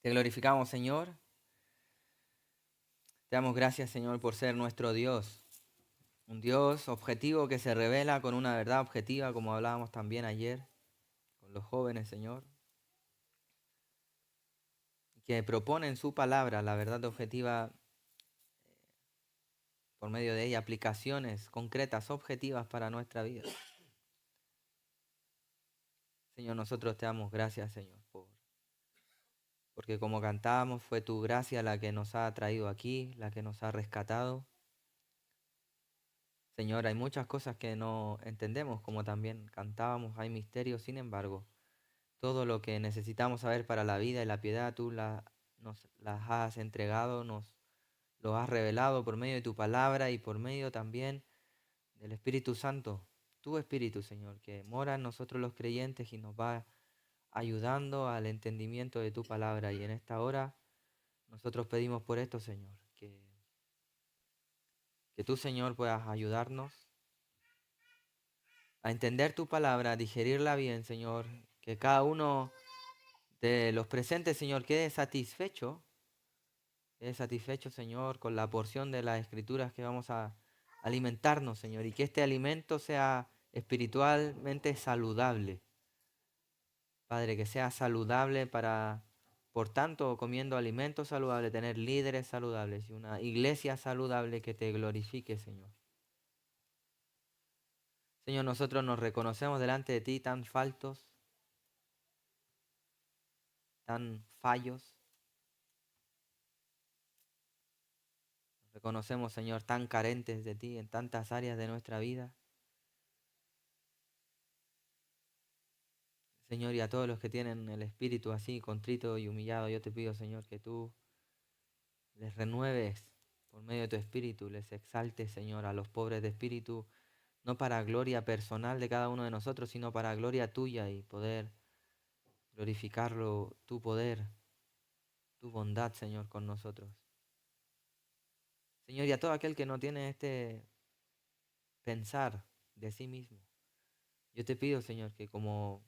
Te glorificamos, Señor. Te damos gracias, Señor, por ser nuestro Dios. Un Dios objetivo que se revela con una verdad objetiva, como hablábamos también ayer con los jóvenes, Señor. Que propone en su palabra la verdad objetiva por medio de ella, aplicaciones concretas, objetivas para nuestra vida. Señor, nosotros te damos gracias, Señor, porque como cantábamos, fue tu gracia la que nos ha traído aquí, la que nos ha rescatado. Señor, hay muchas cosas que no entendemos, como también cantábamos, hay misterios, sin embargo, todo lo que necesitamos saber para la vida y la piedad, nos las has entregado, nos lo has revelado por medio de tu palabra y por medio también del Espíritu Santo, tu Espíritu, Señor, que mora en nosotros los creyentes y nos va ayudando al entendimiento de tu palabra. Y en esta hora nosotros pedimos por esto, Señor, que tú, Señor, puedas ayudarnos a entender tu palabra, a digerirla bien, Señor, que cada uno de los presentes, Señor, quede satisfecho, Señor, con la porción de las escrituras que vamos a alimentarnos, Señor, y que este alimento sea espiritualmente saludable. Padre, que sea saludable para, por tanto, comiendo alimentos saludables, tener líderes saludables y una iglesia saludable que te glorifique, Señor. Señor, nosotros nos reconocemos delante de ti tan faltos, tan fallos. Nos reconocemos, Señor, tan carentes de ti en tantas áreas de nuestra vida. Señor, y a todos los que tienen el espíritu así, contrito y humillado, yo te pido, Señor, que tú les renueves por medio de tu espíritu, les exaltes, Señor, a los pobres de espíritu, no para gloria personal de cada uno de nosotros, sino para gloria tuya y poder glorificarlo, tu poder, tu bondad, Señor, con nosotros. Señor, y a todo aquel que no tiene este pensar de sí mismo, yo te pido, Señor, que como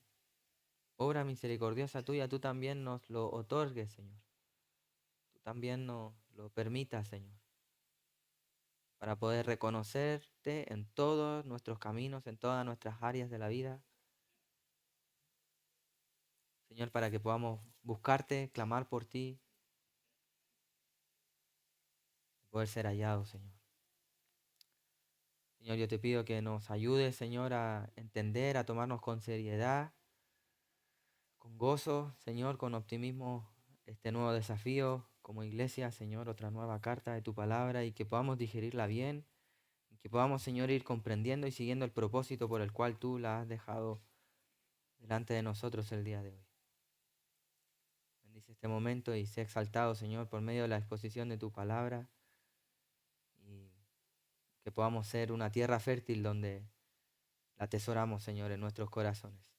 obra misericordiosa tuya, tú también nos lo otorgues, Señor. Tú también nos lo permitas, Señor, para poder reconocerte en todos nuestros caminos, en todas nuestras áreas de la vida. Señor, para que podamos buscarte, clamar por ti, poder ser hallados, Señor. Señor, yo te pido que nos ayudes, Señor, a entender, a tomarnos con seriedad, con gozo, Señor, con optimismo, este nuevo desafío como iglesia, Señor, otra nueva carta de tu palabra y que podamos digerirla bien, y que podamos, Señor, ir comprendiendo y siguiendo el propósito por el cual tú la has dejado delante de nosotros el día de hoy. Bendice este momento y sea exaltado, Señor, por medio de la exposición de tu palabra y que podamos ser una tierra fértil donde la atesoramos, Señor, en nuestros corazones.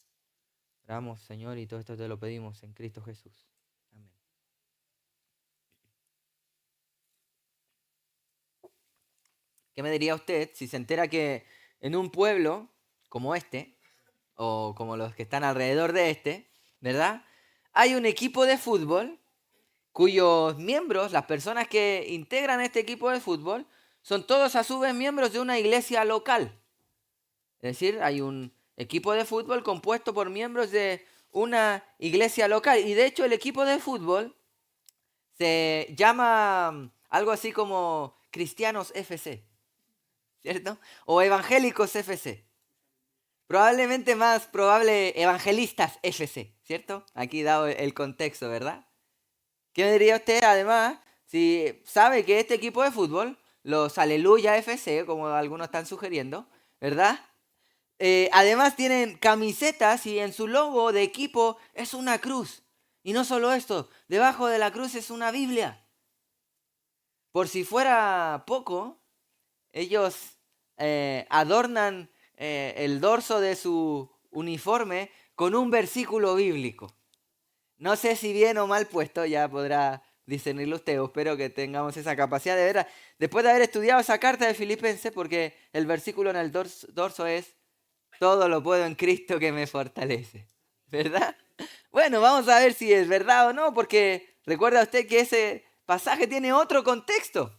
Oramos, Señor, y todo esto te lo pedimos en Cristo Jesús. Amén. ¿Qué me diría usted si se entera que en un pueblo como este, o como los que están alrededor de este, ¿verdad? Hay un equipo de fútbol cuyos miembros, las personas que integran este equipo de fútbol, son todos a su vez miembros de una iglesia local. Es decir, hay un equipo de fútbol compuesto por miembros de una iglesia local. Y de hecho el equipo de fútbol se llama algo así como Cristianos FC, ¿cierto? O Evangélicos FC. Probablemente más probable Evangelistas FC, ¿cierto? Aquí dado el contexto, ¿verdad? ¿Qué me diría usted además si sabe que este equipo de fútbol, los Aleluya FC, como algunos están sugiriendo, ¿verdad? Además tienen camisetas y en su logo de equipo es una cruz. Y no solo esto, debajo de la cruz es una Biblia. Por si fuera poco, ellos adornan el dorso de su uniforme con un versículo bíblico. No sé si bien o mal puesto, ya podrá discernirlo usted. Espero que tengamos esa capacidad de ver. Después de haber estudiado esa carta de Filipenses, porque el versículo en el dorso es: todo lo puedo en Cristo que me fortalece. ¿Verdad? Bueno, vamos a ver si es verdad o no, porque Recuerda usted que ese pasaje tiene otro contexto,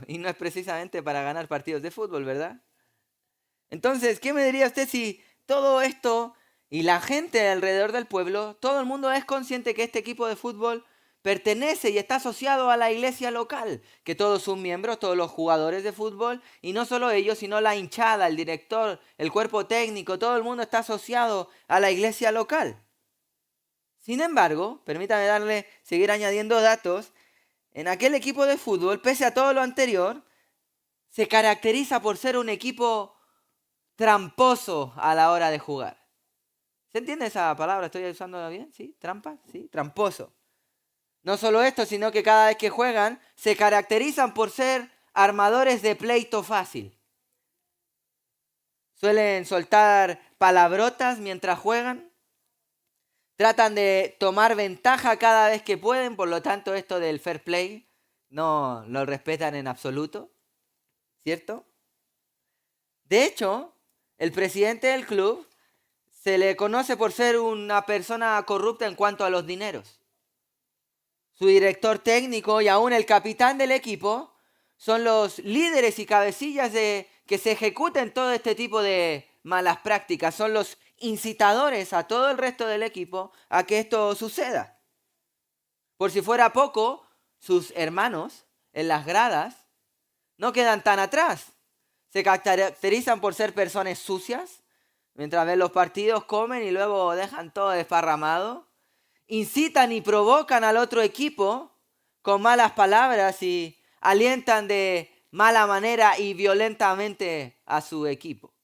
y no es precisamente para ganar partidos de fútbol, ¿verdad? Entonces, ¿qué me diría usted si todo esto y la gente alrededor del pueblo, todo el mundo es consciente que este equipo de fútbol pertenece y está asociado a la iglesia local, que todos sus miembros, todos los jugadores de fútbol, y no solo ellos, sino la hinchada, el director, el cuerpo técnico, todo el mundo está asociado a la iglesia local? Sin embargo, permítame seguir añadiendo datos, en aquel equipo de fútbol, pese a todo lo anterior, se caracteriza por ser un equipo tramposo a la hora de jugar. ¿Se entiende esa palabra? ¿Estoy usándola bien? ¿Sí? ¿Trampa? Sí, tramposo. No solo esto, sino que cada vez que juegan se caracterizan por ser armadores de pleito fácil. Suelen soltar palabrotas mientras juegan. Tratan de tomar ventaja cada vez que pueden, por lo tanto esto del fair play no lo respetan en absoluto, ¿cierto? De hecho, el presidente del club se le conoce por ser una persona corrupta en cuanto a los dineros. Su director técnico y aún el capitán del equipo son los líderes y cabecillas de que se ejecuten todo este tipo de malas prácticas. Son los incitadores a todo el resto del equipo a que esto suceda. Por si fuera poco, sus hermanos en las gradas no quedan tan atrás. Se caracterizan por ser personas sucias. Mientras ven los partidos, comen y luego dejan todo desparramado. Incitan y provocan al otro equipo con malas palabras y alientan de mala manera y violentamente a su equipo.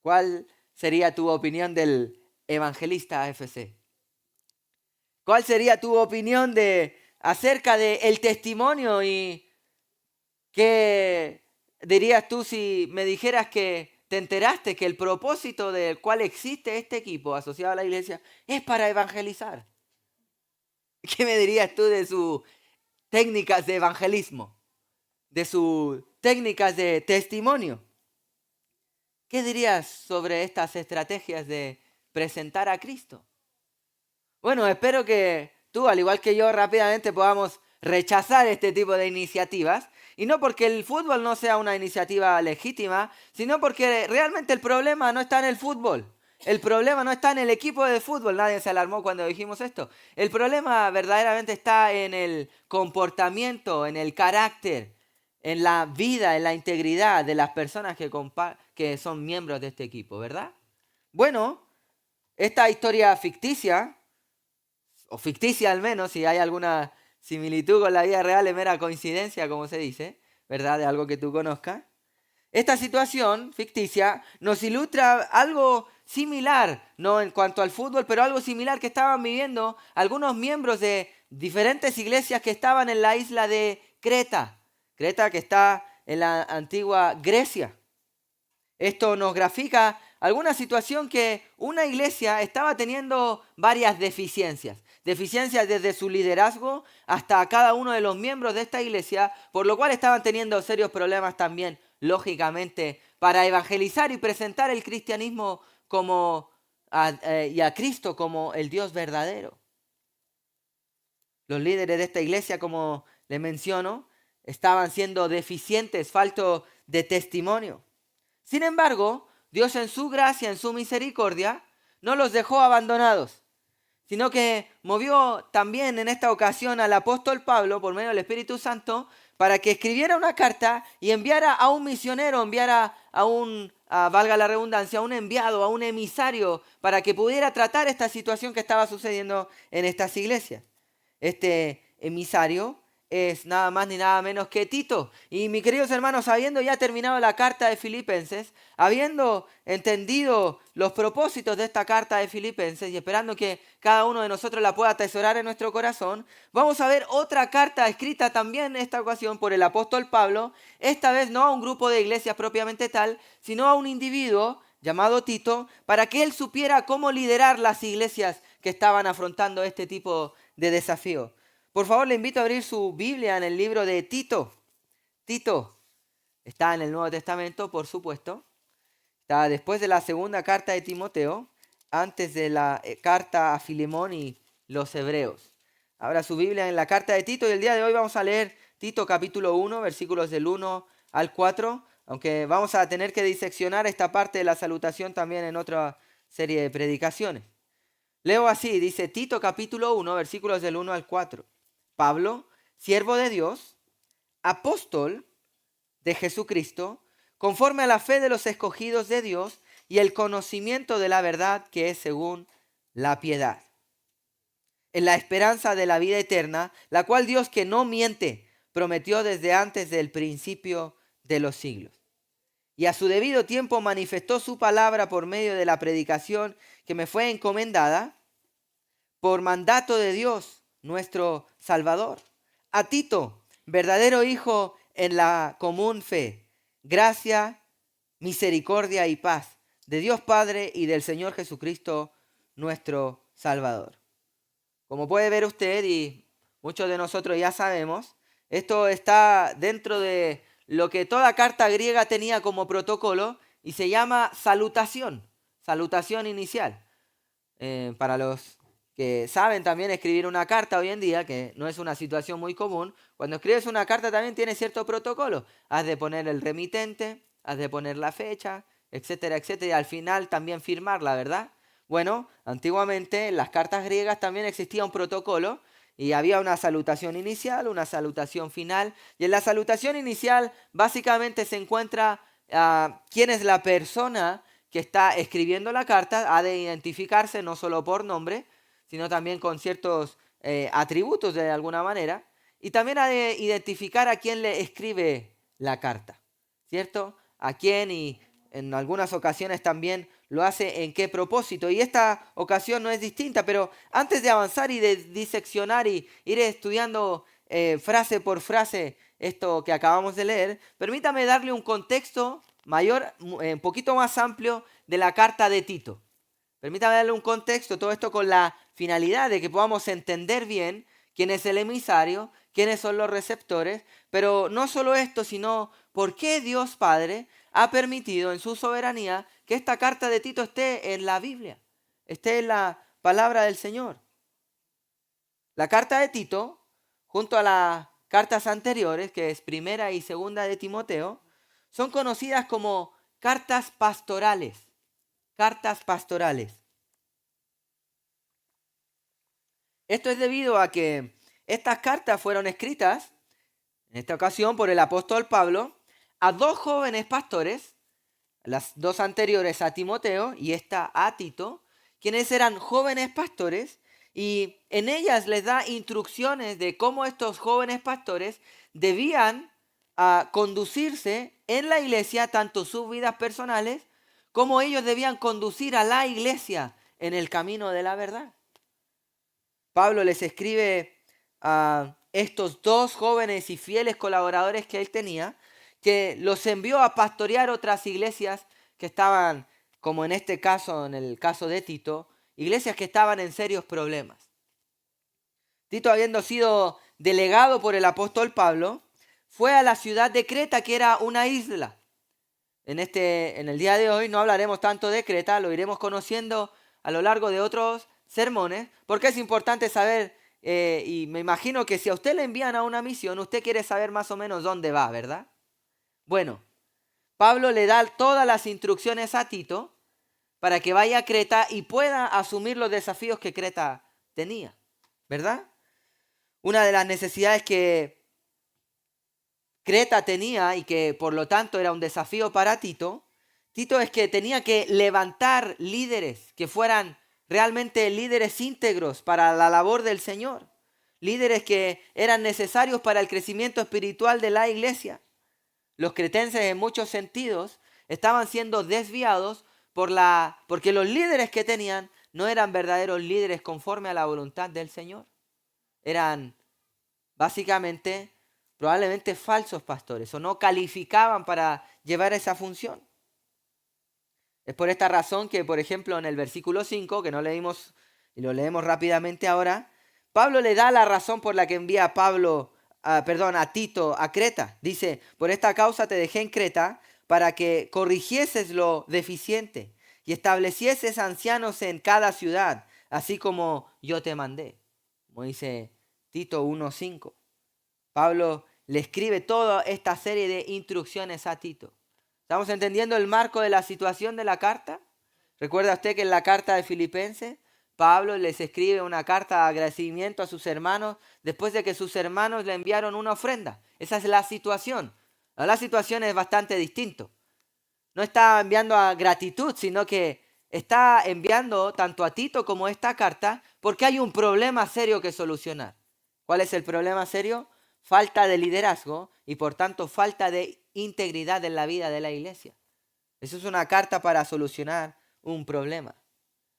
¿Cuál sería tu opinión del evangelista AFC? ¿Cuál sería tu opinión acerca del testimonio y qué dirías tú si me dijeras que te enteraste que el propósito del cual existe este equipo asociado a la iglesia es para evangelizar? ¿Qué me dirías tú de sus técnicas de evangelismo? De sus técnicas de testimonio. ¿Qué dirías sobre estas estrategias de presentar a Cristo? Bueno, espero que tú, al igual que yo, rápidamente podamos rechazar este tipo de iniciativas. Y no porque el fútbol no sea una iniciativa legítima, sino porque realmente el problema no está en el fútbol. El problema no está en el equipo de fútbol. Nadie se alarmó cuando dijimos esto. El problema verdaderamente está en el comportamiento, en el carácter, en la vida, en la integridad de las personas que son miembros de este equipo, ¿verdad? Bueno, esta historia ficticia, o ficticia al menos, si hay alguna similitud con la vida real, es mera coincidencia, como se dice, ¿verdad? De algo que tú conozcas. Esta situación ficticia nos ilustra algo similar, no en cuanto al fútbol, pero algo similar que estaban viviendo algunos miembros de diferentes iglesias que estaban en la isla de Creta. Creta, que está en la antigua Grecia. Esto nos grafica alguna situación que una iglesia estaba teniendo varias deficiencias. Deficiencias desde su liderazgo hasta cada uno de los miembros de esta iglesia, por lo cual estaban teniendo serios problemas también, lógicamente, para evangelizar y presentar el cristianismo y a Cristo como el Dios verdadero. Los líderes de esta iglesia, como les menciono, estaban siendo deficientes, faltos de testimonio. Sin embargo, Dios en su gracia, en su misericordia, no los dejó abandonados, sino que movió también en esta ocasión al apóstol Pablo por medio del Espíritu Santo para que escribiera una carta y enviara a un misionero, enviara valga la redundancia, a un enviado, a un emisario, para que pudiera tratar esta situación que estaba sucediendo en estas iglesias. Este emisario es nada más ni nada menos que Tito. Y mis queridos hermanos, habiendo ya terminado la carta de Filipenses, habiendo entendido los propósitos de esta carta de Filipenses y esperando que cada uno de nosotros la pueda atesorar en nuestro corazón, vamos a ver otra carta escrita también en esta ocasión por el apóstol Pablo, esta vez no a un grupo de iglesias propiamente tal, sino a un individuo llamado Tito, para que él supiera cómo liderar las iglesias que estaban afrontando este tipo de desafío. Por favor, le invito a abrir su Biblia en el libro de Tito. Tito está en el Nuevo Testamento, por supuesto. Está después de la segunda carta de Timoteo, antes de la carta a Filemón y los hebreos. Abra su Biblia en la carta de Tito y el día de hoy vamos a leer Tito capítulo 1, versículos del 1 al 4, aunque vamos a tener que diseccionar esta parte de la salutación también en otra serie de predicaciones. Leo así, dice Tito capítulo 1, versículos del 1 al 4. Pablo, siervo de Dios, apóstol de Jesucristo, conforme a la fe de los escogidos de Dios y el conocimiento de la verdad que es según la piedad, en la esperanza de la vida eterna, la cual Dios, que no miente, prometió desde antes del principio de los siglos. Y a su debido tiempo manifestó su palabra por medio de la predicación que me fue encomendada por mandato de Dios, nuestro Salvador. A Tito, verdadero hijo en la común fe, gracia, misericordia y paz de Dios Padre y del Señor Jesucristo, nuestro Salvador. Como puede ver usted, y muchos de nosotros ya sabemos, esto está dentro de lo que toda carta griega tenía como protocolo y se llama salutación, salutación inicial. Para los que saben también escribir una carta hoy en día, que no es una situación muy común, cuando escribes una carta también tiene cierto protocolo. Has de poner el remitente, has de poner la fecha, etcétera, etcétera, y al final también firmarla, ¿verdad? Bueno, antiguamente en las cartas griegas también existía un protocolo y había una salutación inicial, una salutación final, y en la salutación inicial básicamente se encuentra quién es la persona que está escribiendo la carta. Ha de identificarse no solo por nombre, sino también con ciertos atributos de alguna manera, y también ha de identificar a quién le escribe la carta, ¿cierto? A quién, y en algunas ocasiones también lo hace en qué propósito, y esta ocasión no es distinta, pero antes de avanzar y de diseccionar y ir estudiando frase por frase esto que acabamos de leer, permítame darle un contexto mayor, un poquito más amplio de la carta de Tito. Permítame darle un contexto, todo esto con la finalidad de que podamos entender bien quién es el emisario, quiénes son los receptores, pero no solo esto, sino por qué Dios Padre ha permitido en su soberanía que esta carta de Tito esté en la Biblia, esté en la palabra del Señor. La carta de Tito, junto a las cartas anteriores, que es primera y segunda de Timoteo, son conocidas como cartas pastorales. Cartas pastorales. Esto es debido a que estas cartas fueron escritas, en esta ocasión por el apóstol Pablo, a dos jóvenes pastores, las dos anteriores a Timoteo y esta a Tito, quienes eran jóvenes pastores, y en ellas les da instrucciones de cómo estos jóvenes pastores debían conducirse en la iglesia, tanto sus vidas personales, como ellos debían conducir a la iglesia en el camino de la verdad. Pablo les escribe a estos dos jóvenes y fieles colaboradores que él tenía, que los envió a pastorear otras iglesias que estaban, como en este caso, en el caso de Tito, iglesias que estaban en serios problemas. Tito, habiendo sido delegado por el apóstol Pablo, fue a la ciudad de Creta, que era una isla. En el día de hoy no hablaremos tanto de Creta, lo iremos conociendo a lo largo de otros sermones, porque es importante saber, y me imagino que si a usted le envían a una misión, usted quiere saber más o menos dónde va, ¿verdad? Bueno, Pablo le da todas las instrucciones a Tito para que vaya a Creta y pueda asumir los desafíos que Creta tenía, ¿verdad? Una de las necesidades que Creta tenía, y que por lo tanto era un desafío para Tito, es que tenía que levantar líderes que fueran realmente líderes íntegros para la labor del Señor, líderes que eran necesarios para el crecimiento espiritual de la iglesia. Los cretenses en muchos sentidos estaban siendo desviados porque los líderes que tenían no eran verdaderos líderes conforme a la voluntad del Señor. Eran básicamente probablemente falsos pastores o no calificaban para llevar esa función. Es por esta razón que, por ejemplo, en el versículo 5, que no leímos y lo leemos rápidamente ahora, Pablo le da la razón por la que envía a Tito a Creta. Dice, por esta causa te dejé en Creta para que corrigieses lo deficiente y establecieses ancianos en cada ciudad, así como yo te mandé. Como dice Tito 1:5. Pablo le escribe toda esta serie de instrucciones a Tito. ¿Estamos entendiendo el marco de la situación de la carta? ¿Recuerda usted que en la carta de Filipenses, Pablo les escribe una carta de agradecimiento a sus hermanos después de que sus hermanos le enviaron una ofrenda? Esa es la situación. La situación es bastante distinta. No está enviando a gratitud, sino que está enviando tanto a Tito como esta carta porque hay un problema serio que solucionar. ¿Cuál es el problema serio? Falta de liderazgo y por tanto falta de integridad en la vida de la iglesia. Eso es una carta para solucionar un problema.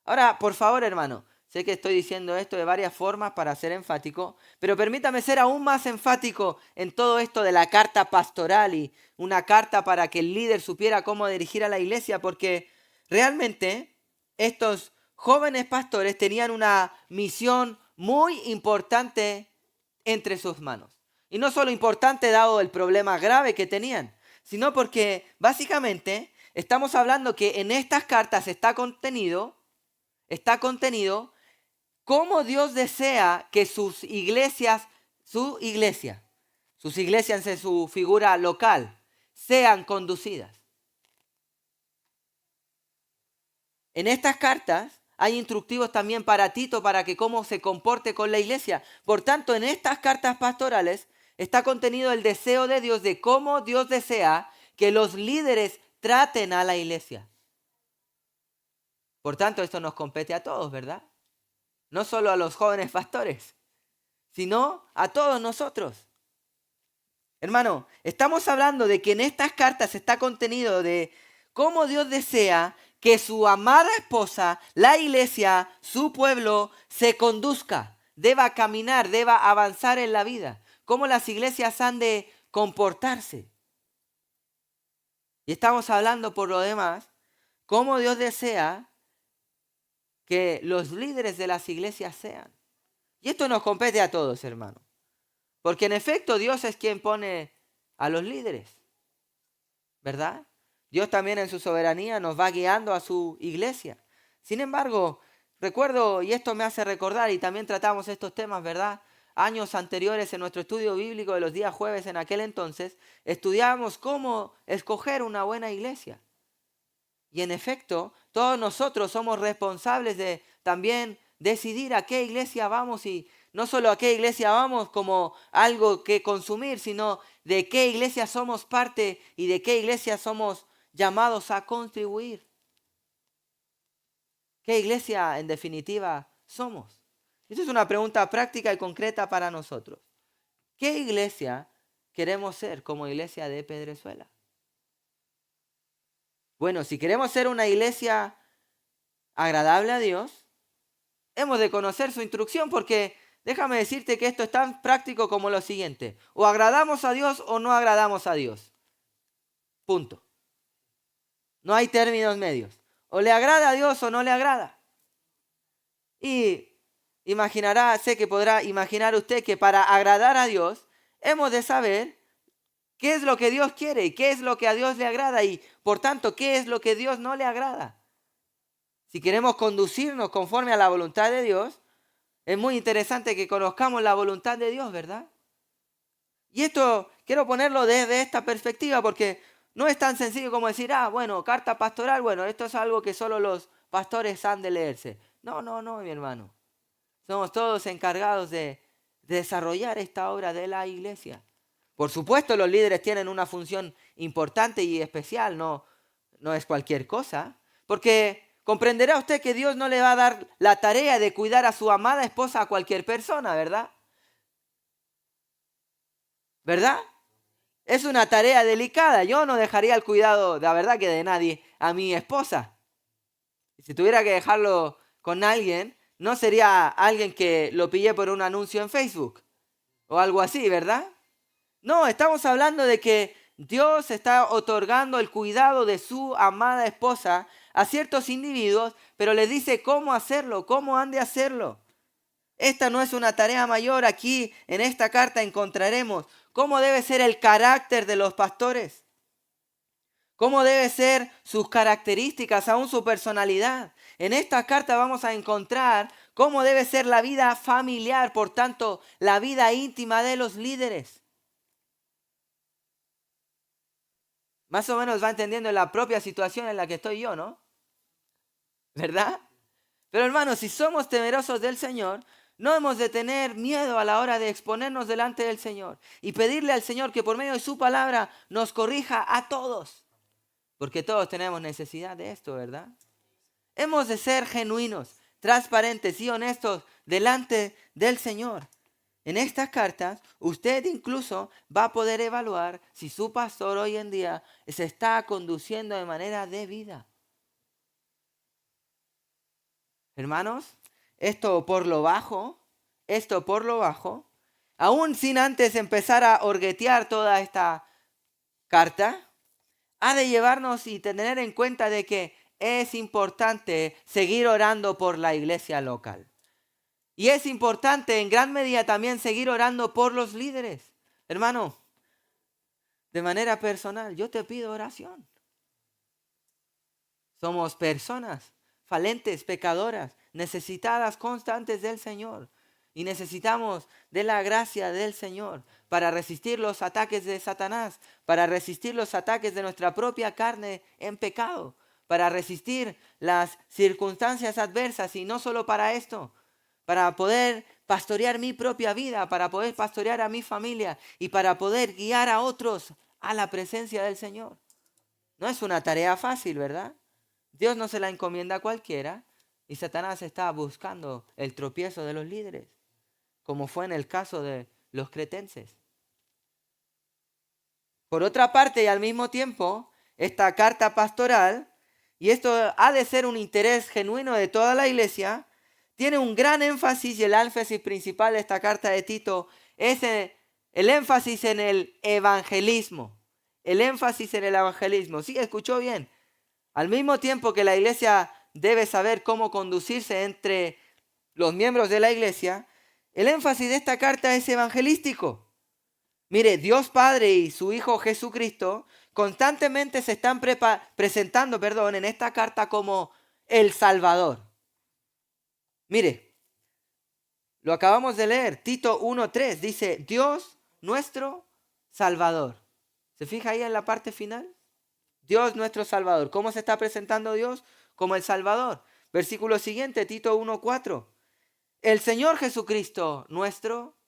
Ahora, por favor, hermano, sé que estoy diciendo esto de varias formas para ser enfático, pero permítame ser aún más enfático en todo esto de la carta pastoral y una carta para que el líder supiera cómo dirigir a la iglesia, porque realmente estos jóvenes pastores tenían una misión muy importante entre sus manos. Y no solo importante dado el problema grave que tenían, sino porque básicamente estamos hablando que en estas cartas está contenido cómo Dios desea que sus iglesias en su figura local, sean conducidas. En estas cartas hay instructivos también para Tito para que cómo se comporte con la iglesia. Por tanto, en estas cartas pastorales está contenido el deseo de Dios de cómo Dios desea que los líderes traten a la iglesia. Por tanto, esto nos compete a todos, ¿verdad? No solo a los jóvenes pastores, sino a todos nosotros. Hermano, estamos hablando de que en estas cartas está contenido de cómo Dios desea que su amada esposa, la iglesia, su pueblo, se conduzca, deba caminar, deba avanzar en la vida. Cómo las iglesias han de comportarse. Y estamos hablando por lo demás, cómo Dios desea que los líderes de las iglesias sean. Y esto nos compete a todos, hermano. Porque en efecto Dios es quien pone a los líderes, ¿verdad? Dios también en su soberanía nos va guiando a su iglesia. Sin embargo, recuerdo, y esto me hace recordar, y también tratamos estos temas, ¿verdad? Años anteriores en nuestro estudio bíblico de los días jueves en aquel entonces, estudiábamos cómo escoger una buena iglesia. Y en efecto, todos nosotros somos responsables de también decidir a qué iglesia vamos y no solo a qué iglesia vamos como algo que consumir, sino de qué iglesia somos parte y de qué iglesia somos llamados a contribuir. ¿Qué iglesia en definitiva somos? Esa es una pregunta práctica y concreta para nosotros. ¿Qué iglesia queremos ser como iglesia de Pedrezuela? Bueno, si queremos ser una iglesia agradable a Dios, hemos de conocer su instrucción porque déjame decirte que esto es tan práctico como lo siguiente. O agradamos a Dios o no agradamos a Dios. Punto. No hay términos medios. O le agrada a Dios o no le agrada. Y sé que podrá imaginar usted que para agradar a Dios hemos de saber qué es lo que Dios quiere y qué es lo que a Dios le agrada y por tanto qué es lo que a Dios no le agrada. Si queremos conducirnos conforme a la voluntad de Dios, es muy interesante que conozcamos la voluntad de Dios, ¿verdad? Y esto quiero ponerlo desde esta perspectiva porque no es tan sencillo como decir, bueno, carta pastoral, bueno, esto es algo que solo los pastores han de leerse. No, mi hermano. Somos todos encargados de desarrollar esta obra de la iglesia. Por supuesto, los líderes tienen una función importante y especial, no es cualquier cosa, porque comprenderá usted que Dios no le va a dar la tarea de cuidar a su amada esposa a cualquier persona, ¿verdad? ¿Verdad? Es una tarea delicada. Yo no dejaría el cuidado, la verdad que de nadie, a mi esposa. Si tuviera que dejarlo con alguien, no sería alguien que lo pillé por un anuncio en Facebook o algo así, ¿verdad? No, estamos hablando de que Dios está otorgando el cuidado de su amada esposa a ciertos individuos, pero les dice cómo hacerlo, cómo han de hacerlo. Esta no es una tarea mayor. Aquí en esta carta encontraremos cómo debe ser el carácter de los pastores, cómo debe ser sus características, aún su personalidad. En esta carta vamos a encontrar cómo debe ser la vida familiar, por tanto, la vida íntima de los líderes. Más o menos va entendiendo la propia situación en la que estoy yo, ¿no? ¿Verdad? Pero hermanos, si somos temerosos del Señor, no hemos de tener miedo a la hora de exponernos delante del Señor y pedirle al Señor que por medio de su palabra nos corrija a todos. Porque todos tenemos necesidad de esto, ¿verdad? Hemos de ser genuinos, transparentes y honestos delante del Señor. En estas cartas, usted incluso va a poder evaluar si su pastor hoy en día se está conduciendo de manera debida. Hermanos, esto por lo bajo, aún sin antes empezar a orguetear toda esta carta, ha de llevarnos y tener en cuenta de que es importante seguir orando por la iglesia local. Y es importante en gran medida también seguir orando por los líderes. Hermano, de manera personal, yo te pido oración. Somos personas falentes, pecadoras, necesitadas, constantes del Señor. Y necesitamos de la gracia del Señor para resistir los ataques de Satanás, para resistir los ataques de nuestra propia carne en pecado, para resistir las circunstancias adversas y no solo para esto, para poder pastorear mi propia vida, para poder pastorear a mi familia y para poder guiar a otros a la presencia del Señor. No es una tarea fácil, ¿verdad? Dios no se la encomienda a cualquiera y Satanás está buscando el tropiezo de los líderes, como fue en el caso de los cretenses. Por otra parte y al mismo tiempo, esta carta pastoral, y esto ha de ser un interés genuino de toda la iglesia, tiene un gran énfasis y el énfasis principal de esta carta de Tito es el énfasis en el evangelismo. El énfasis en el evangelismo. Sí, escuchó bien. Al mismo tiempo que la iglesia debe saber cómo conducirse entre los miembros de la iglesia, el énfasis de esta carta es evangelístico. Mire, Dios Padre y su Hijo Jesucristo constantemente se están presentando en esta carta como el Salvador. Mire, lo acabamos de leer, Tito 1:3 dice, Dios nuestro Salvador. ¿Se fija ahí en la parte final? Dios nuestro Salvador. ¿Cómo se está presentando Dios? Como el Salvador. Versículo siguiente, Tito 1:4. El Señor Jesucristo, nuestro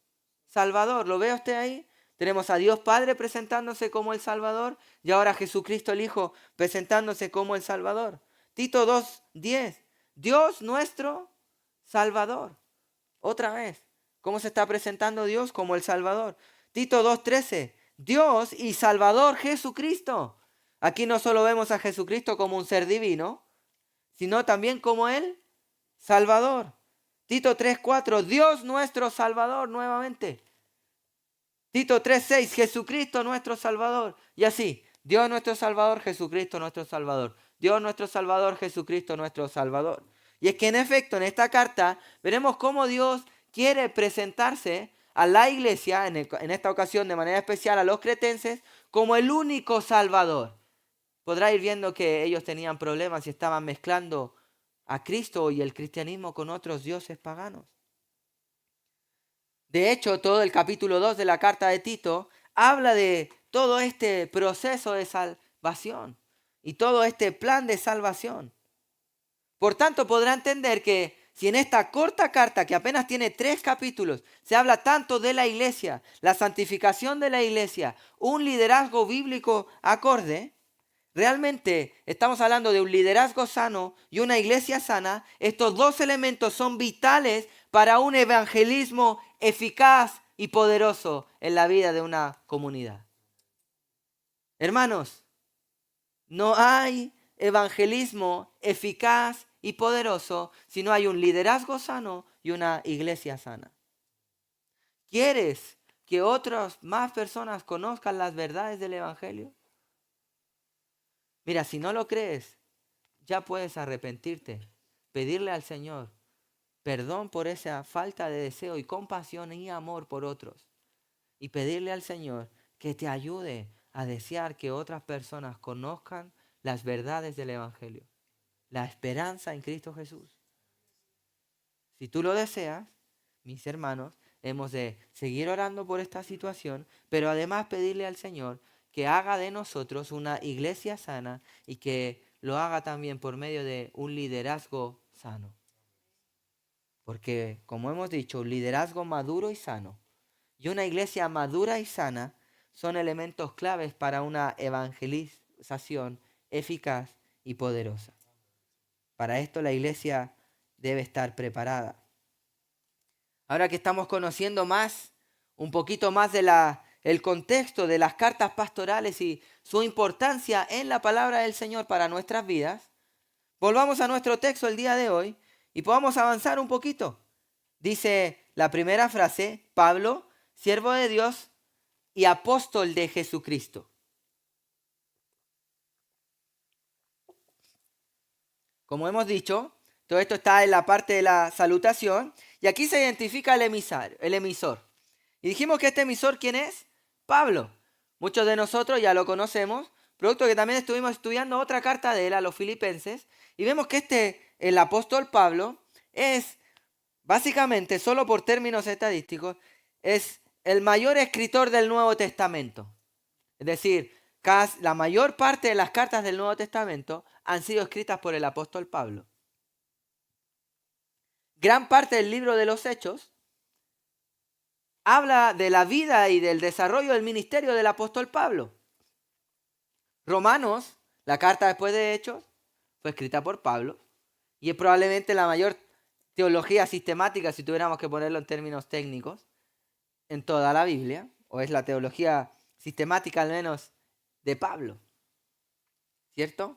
Salvador. ¿Lo ve usted ahí? Tenemos a Dios Padre presentándose como el Salvador y ahora Jesucristo el Hijo presentándose como el Salvador. Tito 2:10. Dios nuestro Salvador. Otra vez. ¿Cómo se está presentando Dios? Como el Salvador. Tito 2:13. Dios y Salvador Jesucristo. Aquí no solo vemos a Jesucristo como un ser divino, sino también como el Salvador. Tito 3:4, Dios nuestro Salvador nuevamente. Tito 3:6, Jesucristo nuestro Salvador. Y así, Dios nuestro Salvador, Jesucristo nuestro Salvador. Dios nuestro Salvador, Jesucristo nuestro Salvador. Y es que en efecto, en esta carta, veremos cómo Dios quiere presentarse a la iglesia, en esta ocasión de manera especial a los cretenses, como el único Salvador. Podrá ir viendo que ellos tenían problemas y estaban mezclando a Cristo y el cristianismo con otros dioses paganos. De hecho, todo el capítulo 2 de la carta de Tito habla de todo este proceso de salvación y todo este plan de salvación. Por tanto, podrá entender que si en esta corta carta, que apenas tiene 3 capítulos, se habla tanto de la iglesia, la santificación de la iglesia, un liderazgo bíblico acorde, realmente estamos hablando de un liderazgo sano y una iglesia sana. Estos dos elementos son vitales para un evangelismo eficaz y poderoso en la vida de una comunidad. Hermanos, no hay evangelismo eficaz y poderoso si no hay un liderazgo sano y una iglesia sana. ¿Quieres que otras más personas conozcan las verdades del evangelio? Mira, si no lo crees, ya puedes arrepentirte, pedirle al Señor perdón por esa falta de deseo y compasión y amor por otros. Y pedirle al Señor que te ayude a desear que otras personas conozcan las verdades del evangelio, la esperanza en Cristo Jesús. Si tú lo deseas, mis hermanos, hemos de seguir orando por esta situación, pero además pedirle al Señor que haga de nosotros una iglesia sana y que lo haga también por medio de un liderazgo sano. Porque, como hemos dicho, un liderazgo maduro y sano y una iglesia madura y sana son elementos claves para una evangelización eficaz y poderosa. Para esto la iglesia debe estar preparada. Ahora que estamos conociendo un poquito más de el contexto de las cartas pastorales y su importancia en la palabra del Señor para nuestras vidas, volvamos a nuestro texto el día de hoy y podamos avanzar un poquito. Dice la primera frase, Pablo, siervo de Dios y apóstol de Jesucristo. Como hemos dicho, todo esto está en la parte de la salutación y aquí se identifica el emisor. Y dijimos que este emisor, ¿quién es? Pablo. Muchos de nosotros ya lo conocemos, producto que también estuvimos estudiando otra carta de él a los filipenses y vemos que el apóstol Pablo, es básicamente, solo por términos estadísticos, es el mayor escritor del Nuevo Testamento. Es decir, la mayor parte de las cartas del Nuevo Testamento han sido escritas por el apóstol Pablo. Gran parte del libro de los Hechos habla de la vida y del desarrollo del ministerio del apóstol Pablo. Romanos, la carta después de Hechos, fue escrita por Pablo y es probablemente la mayor teología sistemática, si tuviéramos que ponerlo en términos técnicos, en toda la Biblia, o es la teología sistemática al menos de Pablo, ¿cierto?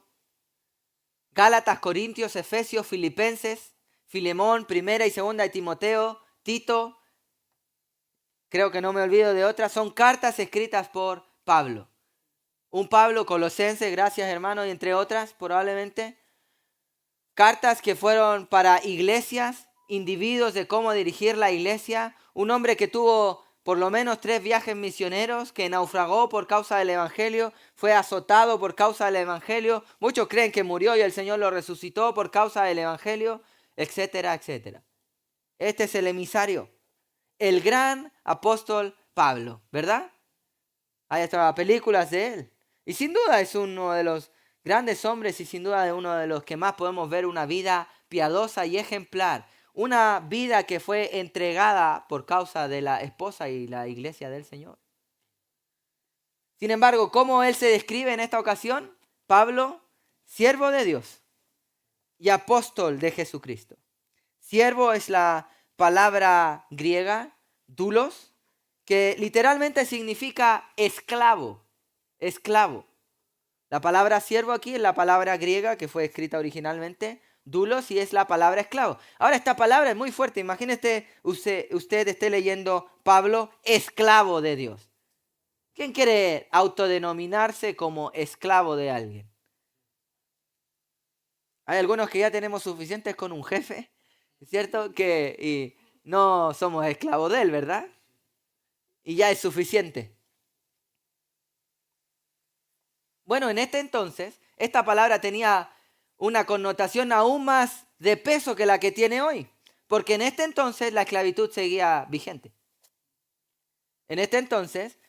Gálatas, Corintios, Efesios, Filipenses, Filemón, Primera y Segunda de Timoteo, Tito, creo que no me olvido de otras, son cartas escritas por Pablo. Un Pablo Colosense, gracias hermano, y entre otras probablemente, cartas que fueron para iglesias, individuos de cómo dirigir la iglesia, un hombre que tuvo por lo menos 3 viajes misioneros, que naufragó por causa del evangelio, fue azotado por causa del evangelio, muchos creen que murió y el Señor lo resucitó por causa del evangelio, etcétera, etcétera. Este es el emisario, el gran apóstol Pablo, ¿verdad? Hay hasta películas de él. Y sin duda es uno de los grandes hombres y sin duda es uno de los que más podemos ver una vida piadosa y ejemplar. Una vida que fue entregada por causa de la esposa y la iglesia del Señor. Sin embargo, ¿cómo él se describe en esta ocasión? Pablo, siervo de Dios y apóstol de Jesucristo. Siervo es la palabra griega, doulos, que literalmente significa esclavo. Esclavo. La palabra siervo aquí es la palabra griega que fue escrita originalmente, doulos, y es la palabra esclavo. Ahora esta palabra es muy fuerte. Imagínese usted esté leyendo Pablo, esclavo de Dios. ¿Quién quiere autodenominarse como esclavo de alguien? Hay algunos que ya tenemos suficientes con un jefe, ¿cierto? Y no somos esclavos de él, ¿verdad? Y ya es suficiente. Bueno, en este entonces, esta palabra tenía una connotación aún más de peso que la que tiene hoy, porque en este entonces la esclavitud seguía vigente. En este entonces,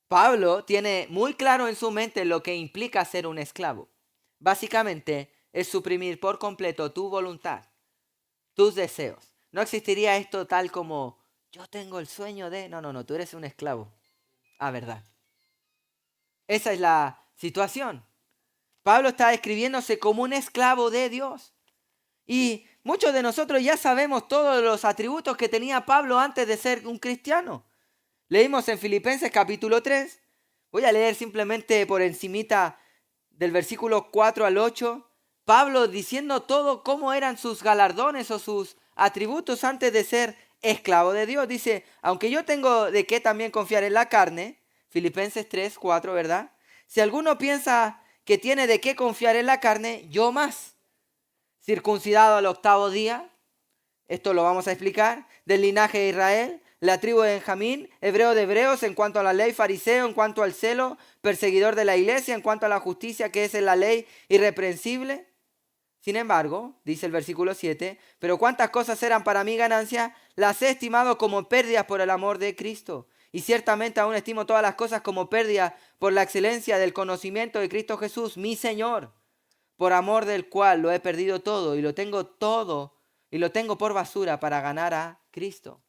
Pablo tiene muy claro en su mente lo que implica ser un esclavo. Básicamente, es suprimir por completo tu voluntad, tus deseos. No existiría esto tal como, yo tengo el sueño de... No, tú eres un esclavo. Ah, verdad. Esa es la situación. Pablo está describiéndose como un esclavo de Dios. Y muchos de nosotros ya sabemos todos los atributos que tenía Pablo antes de ser un cristiano. Leímos en Filipenses capítulo 3. Voy a leer simplemente por encimita del versículo 4 al 8. Pablo diciendo todo cómo eran sus galardones o sus atributos antes de ser esclavo de Dios. Dice, aunque yo tengo de qué también confiar en la carne, Filipenses 3, 4, ¿verdad? Si alguno piensa que tiene de qué confiar en la carne, yo más. Circuncidado al 8º día, esto lo vamos a explicar, del linaje de Israel, la tribu de Benjamín, hebreo de hebreos, en cuanto a la ley, fariseo, en cuanto al celo, perseguidor de la iglesia, en cuanto a la justicia que es en la ley, irreprensible. Sin embargo, dice el versículo 7, pero cuántas cosas eran para mí ganancia, las he estimado como pérdidas por el amor de Cristo. Y ciertamente aún estimo todas las cosas como pérdidas por la excelencia del conocimiento de Cristo Jesús, mi Señor, por amor del cual lo he perdido todo y lo tengo por basura para ganar a Cristo.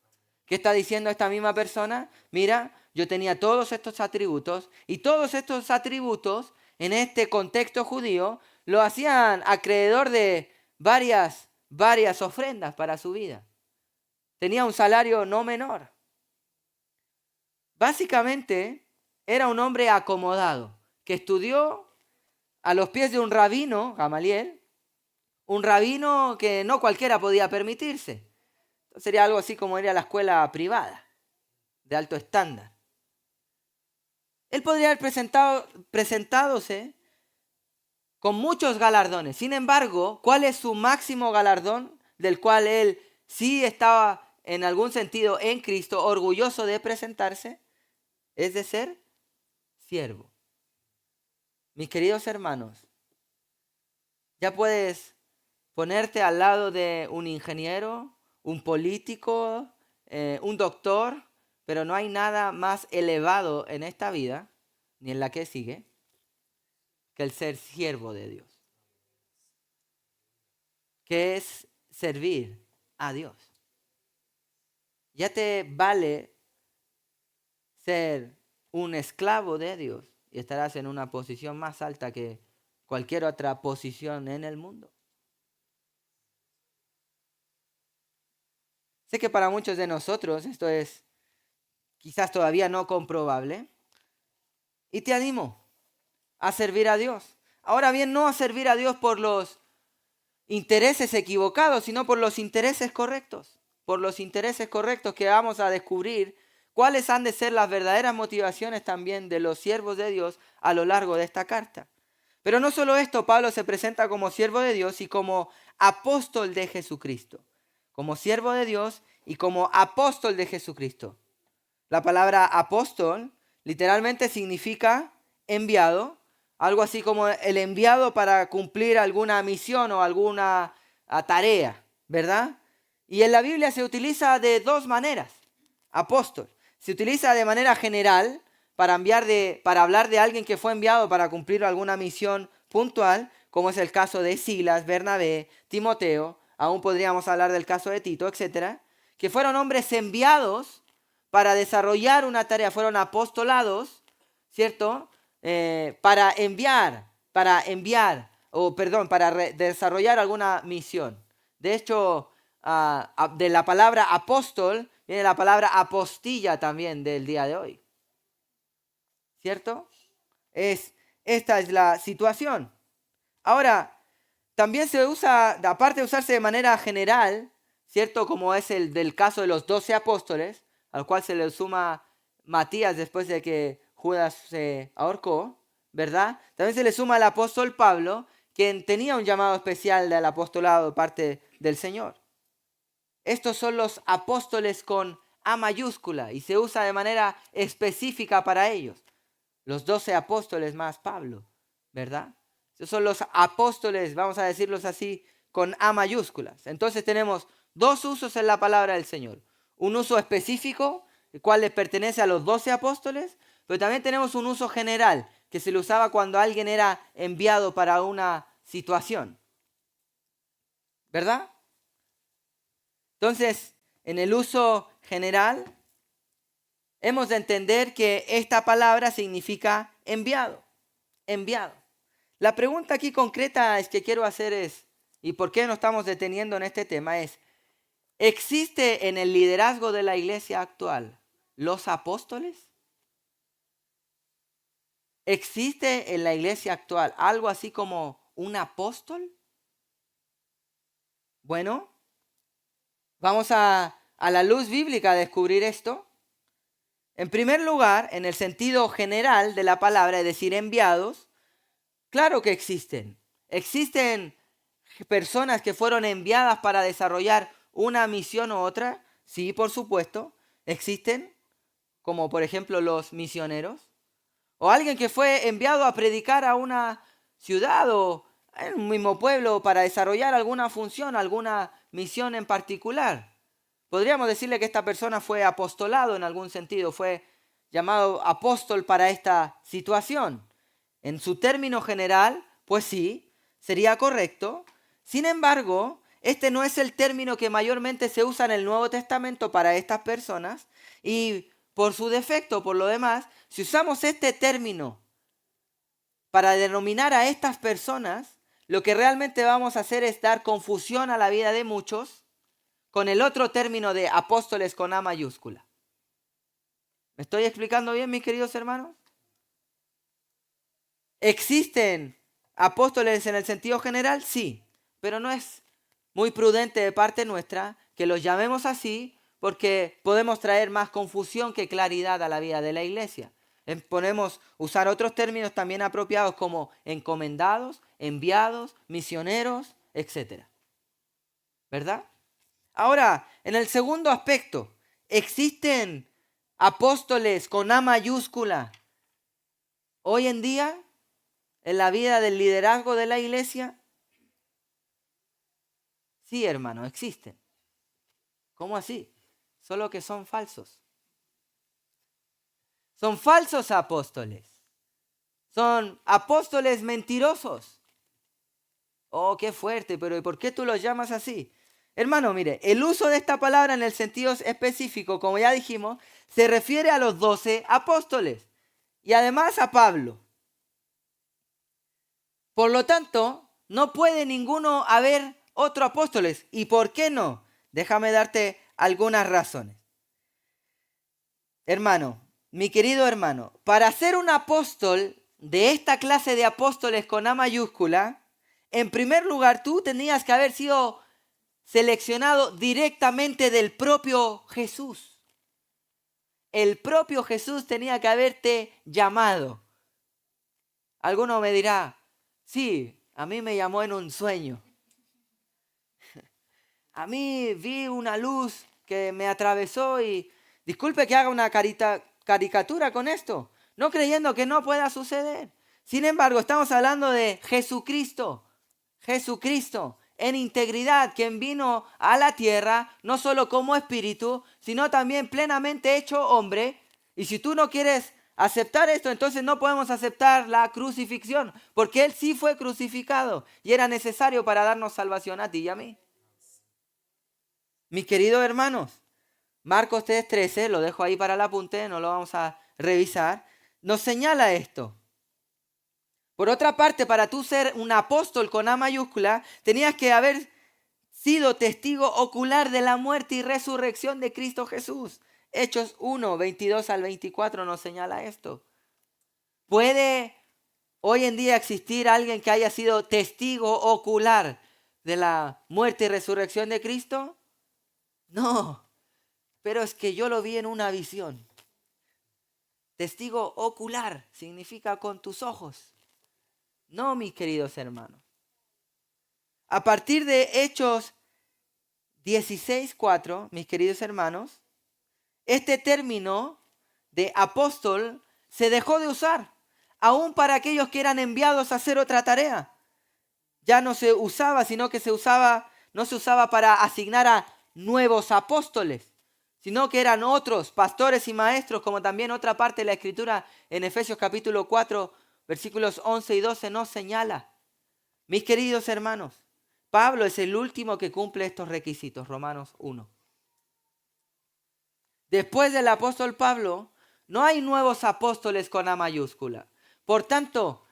¿Qué está diciendo esta misma persona? Mira, yo tenía todos estos atributos y todos estos atributos en este contexto judío lo hacían acreedor de varias ofrendas para su vida. Tenía un salario no menor. Básicamente era un hombre acomodado que estudió a los pies de un rabino, Gamaliel, un rabino que no cualquiera podía permitirse. Sería algo así como ir a la escuela privada, de alto estándar. Él podría haber presentadose con muchos galardones. Sin embargo, ¿cuál es su máximo galardón del cual él sí estaba en algún sentido en Cristo, orgulloso de presentarse? Es de ser siervo. Mis queridos hermanos, ya puedes ponerte al lado de un ingeniero, un político, un doctor, pero no hay nada más elevado en esta vida, ni en la que sigue, que el ser siervo de Dios, que es servir a Dios. Ya te vale ser un esclavo de Dios y estarás en una posición más alta que cualquier otra posición en el mundo. Sé que para muchos de nosotros esto es quizás todavía no comprobable y te animo a servir a Dios. Ahora bien, no a servir a Dios por los intereses equivocados, sino por los intereses correctos. Por los intereses correctos que vamos a descubrir cuáles han de ser las verdaderas motivaciones también de los siervos de Dios a lo largo de esta carta. Pero no solo esto, Pablo se presenta como siervo de Dios y como apóstol de Jesucristo. Como siervo de Dios y como apóstol de Jesucristo. La palabra apóstol literalmente significa enviado, algo así como el enviado para cumplir alguna misión o alguna tarea, ¿verdad? Y en la Biblia se utiliza de dos maneras, apóstol. Se utiliza de manera general para hablar de alguien que fue enviado para cumplir alguna misión puntual, como es el caso de Silas, Bernabé, Timoteo, aún podríamos hablar del caso de Tito, etcétera, que fueron hombres enviados para desarrollar una tarea, fueron apostolados, ¿cierto? Para desarrollar alguna misión. De hecho, de la palabra apóstol viene la palabra apostilla también del día de hoy. ¿Cierto? Esta es la situación. Ahora, también se usa, aparte de usarse de manera general, ¿cierto? Como es el del caso de los 12 apóstoles, al cual se le suma Matías después de que Judas se ahorcó, ¿verdad? También se le suma al apóstol Pablo, quien tenía un llamado especial del apostolado de parte del Señor. Estos son los apóstoles con A mayúscula y se usa de manera específica para ellos. Los 12 apóstoles más Pablo, ¿verdad? Esos son los apóstoles, vamos a decirlos así, con A mayúsculas. Entonces tenemos dos usos en la palabra del Señor. Un uso específico, el cual les pertenece a los 12 apóstoles, pero también tenemos un uso general, que se le usaba cuando alguien era enviado para una situación. ¿Verdad? Entonces, en el uso general, hemos de entender que esta palabra significa enviado, enviado. La pregunta aquí concreta que quiero hacer es, ¿y por qué nos estamos deteniendo en este tema? Es, ¿existe en el liderazgo de la iglesia actual los apóstoles? ¿Existe en la iglesia actual algo así como un apóstol? Bueno, vamos a la luz bíblica a descubrir esto. En primer lugar, en el sentido general de la palabra, es decir, enviados, claro que existen. Existen personas que fueron enviadas para desarrollar una misión u otra. Sí, por supuesto, existen, como por ejemplo los misioneros. O alguien que fue enviado a predicar a una ciudad o en un mismo pueblo para desarrollar alguna función, alguna misión en particular. Podríamos decirle que esta persona fue apostolado en algún sentido, fue llamado apóstol para esta situación. En su término general, pues sí, sería correcto. Sin embargo, este no es el término que mayormente se usa en el Nuevo Testamento para estas personas. Y por su defecto, por lo demás, si usamos este término para denominar a estas personas, lo que realmente vamos a hacer es dar confusión a la vida de muchos con el otro término de apóstoles con A mayúscula. ¿Me estoy explicando bien, mis queridos hermanos? ¿Existen apóstoles en el sentido general? Sí, pero no es muy prudente de parte nuestra que los llamemos así porque podemos traer más confusión que claridad a la vida de la iglesia. Podemos usar otros términos también apropiados como encomendados, enviados, misioneros, etc. ¿Verdad? Ahora, en el segundo aspecto, ¿existen apóstoles con A mayúscula hoy en día en la vida del liderazgo de la iglesia? Sí, hermano, existen. ¿Cómo así? Solo que son falsos. Son falsos apóstoles. Son apóstoles mentirosos. Oh, qué fuerte, pero ¿y por qué tú los llamas así? Hermano, mire, el uso de esta palabra en el sentido específico, como ya dijimos, se refiere a los 12 apóstoles y además a Pablo. Por lo tanto, no puede ninguno haber otro apóstoles. ¿Y por qué no? Déjame darte algunas razones. Hermano, mi querido hermano, para ser un apóstol de esta clase de apóstoles con A mayúscula, en primer lugar tú tenías que haber sido seleccionado directamente del propio Jesús. El propio Jesús tenía que haberte llamado. Alguno me dirá, sí, a mí me llamó en un sueño. A mí vi una luz que me atravesó y disculpe que haga una caricatura con esto, no creyendo que no pueda suceder. Sin embargo, estamos hablando de Jesucristo. Jesucristo en integridad, quien vino a la tierra no solo como espíritu, sino también plenamente hecho hombre. Y si tú no quieres aceptar esto, entonces no podemos aceptar la crucifixión, porque Él sí fue crucificado y era necesario para darnos salvación a ti y a mí. Mis queridos hermanos, Marcos 3:13, lo dejo ahí para el apunte, no lo vamos a revisar, nos señala esto. Por otra parte, para tú ser un apóstol con A mayúscula, tenías que haber sido testigo ocular de la muerte y resurrección de Cristo Jesús. Hechos 1, 22 al 24 nos señala esto. ¿Puede hoy en día existir alguien que haya sido testigo ocular de la muerte y resurrección de Cristo? No, pero es que yo lo vi en una visión. Testigo ocular significa con tus ojos. No, mis queridos hermanos. A partir de Hechos 16:4, mis queridos hermanos, este término de apóstol se dejó de usar, aún para aquellos que eran enviados a hacer otra tarea. Ya no se usaba, sino que no se usaba para asignar a nuevos apóstoles, sino que eran otros pastores y maestros, como también otra parte de la Escritura en Efesios capítulo 4, versículos 11 y 12 nos señala. Mis queridos hermanos, Pablo es el último que cumple estos requisitos, Romanos 1. Después del apóstol Pablo, no hay nuevos apóstoles con A mayúscula. Por tanto,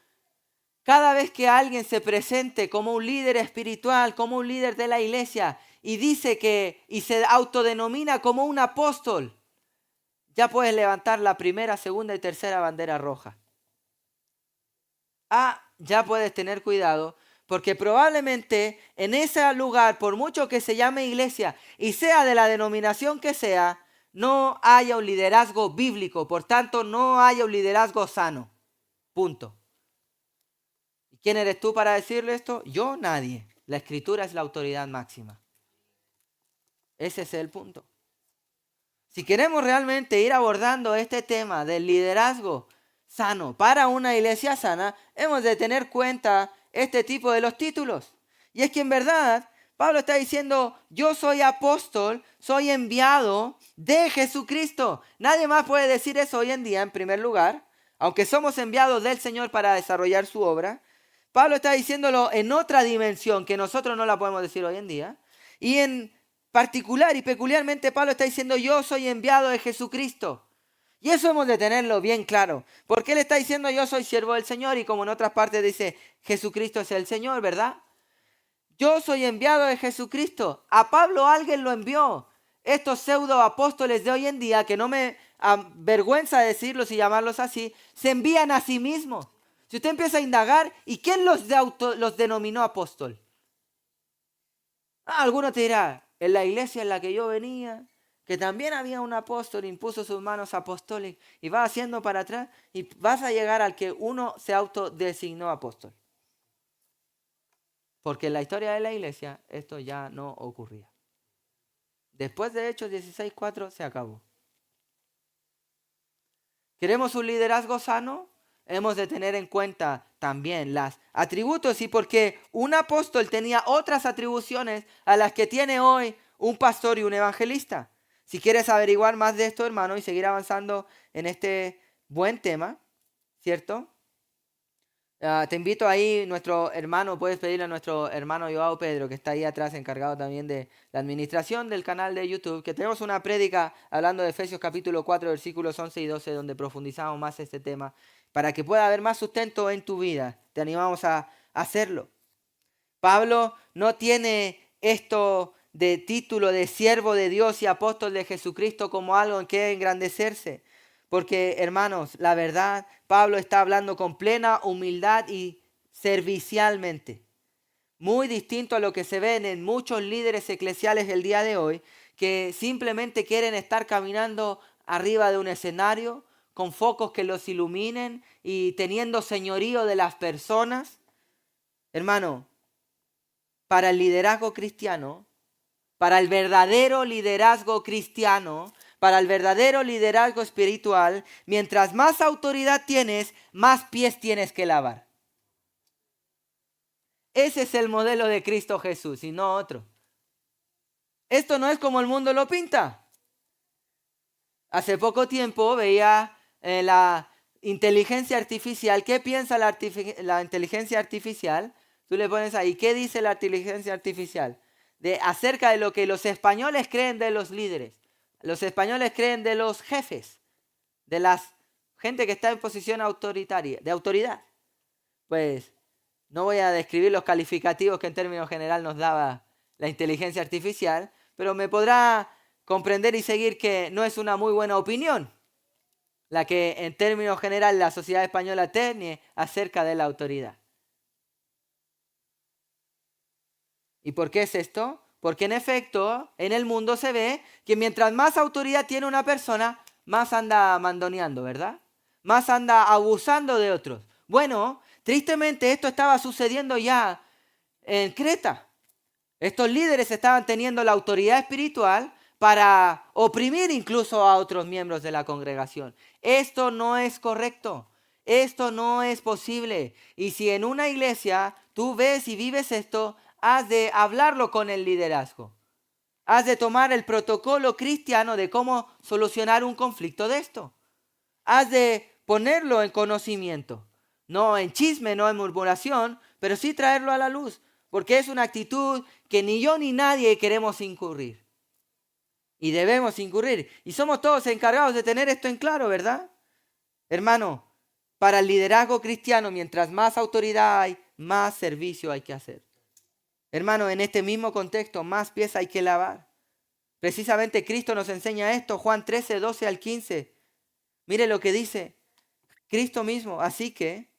cada vez que alguien se presente como un líder espiritual, como un líder de la iglesia, y dice y se autodenomina como un apóstol, ya puedes levantar la primera, segunda y tercera bandera roja. Ya puedes tener cuidado, porque probablemente en ese lugar, por mucho que se llame iglesia y sea de la denominación que sea, no haya un liderazgo bíblico, por tanto no haya un liderazgo sano. Punto. ¿Y quién eres tú para decirle esto? Yo, nadie. La Escritura es la autoridad máxima. Ese es el punto. Si queremos realmente ir abordando este tema del liderazgo sano para una iglesia sana, hemos de tener cuenta este tipo de los títulos. Y es que en verdad Pablo está diciendo, yo soy apóstol, soy enviado de Jesucristo. Nadie más puede decir eso hoy en día, en primer lugar, aunque somos enviados del Señor para desarrollar su obra. Pablo está diciéndolo en otra dimensión que nosotros no la podemos decir hoy en día. Y en particular y peculiarmente Pablo está diciendo, yo soy enviado de Jesucristo. Y eso hemos de tenerlo bien claro, porque él está diciendo yo soy siervo del Señor y como en otras partes dice Jesucristo es el Señor, ¿verdad? Yo soy enviado de Jesucristo. A Pablo alguien lo envió. Estos pseudo apóstoles de hoy en día, que no me avergüenza decirlos y llamarlos así, se envían a sí mismos. Si usted empieza a indagar, ¿y quién los denominó apóstol? Alguno te dirá, en la iglesia en la que yo venía, que también había un apóstol, impuso sus manos apostólicas y va haciendo para atrás y vas a llegar al que uno se autodesignó apóstol. Porque en la historia de la iglesia esto ya no ocurría. Después de Hechos 16:4 se acabó. ¿Queremos un liderazgo sano? Hemos de tener en cuenta también los atributos y porque un apóstol tenía otras atribuciones a las que tiene hoy un pastor y un evangelista. Si quieres averiguar más de esto, hermano, y seguir avanzando en este buen tema, ¿cierto? Te invito ahí, nuestro hermano, puedes pedirle a nuestro hermano Joao Pedro, que está ahí atrás, encargado también de la administración del canal de YouTube, que tenemos una prédica hablando de Efesios capítulo 4, versículos 11 y 12, donde profundizamos más este tema, para que pueda haber más sustento en tu vida. Te animamos a hacerlo. Pablo no tiene esto de título de siervo de Dios y apóstol de Jesucristo como algo en que engrandecerse. Porque, hermanos, la verdad, Pablo está hablando con plena humildad y servicialmente. Muy distinto a lo que se ven en muchos líderes eclesiales del día de hoy, que simplemente quieren estar caminando arriba de un escenario, con focos que los iluminen y teniendo señorío de las personas. Hermano, para el liderazgo cristiano, para el verdadero liderazgo cristiano, para el verdadero liderazgo espiritual, mientras más autoridad tienes, más pies tienes que lavar. Ese es el modelo de Cristo Jesús y no otro. Esto no es como el mundo lo pinta. Hace poco tiempo veía la inteligencia artificial. ¿Qué piensa la inteligencia artificial? Tú le pones ahí, ¿qué dice la inteligencia artificial? Acerca de lo que los españoles creen de los líderes. Los españoles creen de los jefes, de la gente que está en posición autoritaria, de autoridad. Pues no voy a describir los calificativos que en términos general nos daba la inteligencia artificial, pero me podrá comprender y seguir que no es una muy buena opinión la que en términos general la sociedad española tiene acerca de la autoridad. ¿Y por qué es esto? Porque en efecto, en el mundo se ve que mientras más autoridad tiene una persona, más anda mandoneando, ¿verdad? Más anda abusando de otros. Bueno, tristemente esto estaba sucediendo ya en Creta. Estos líderes estaban teniendo la autoridad espiritual para oprimir incluso a otros miembros de la congregación. Esto no es correcto. Esto no es posible. Y si en una iglesia tú ves y vives esto, has de hablarlo con el liderazgo. Has de tomar el protocolo cristiano de cómo solucionar un conflicto de esto. Has de ponerlo en conocimiento. No en chisme, no en murmuración, pero sí traerlo a la luz. Porque es una actitud que ni yo ni nadie queremos incurrir. Y debemos incurrir. Y somos todos encargados de tener esto en claro, ¿verdad? Hermano, para el liderazgo cristiano, mientras más autoridad hay, más servicio hay que hacer. Hermano, en este mismo contexto, más pies hay que lavar. Precisamente Cristo nos enseña esto, Juan 13, 12 al 15. Mire lo que dice Cristo mismo. Así que,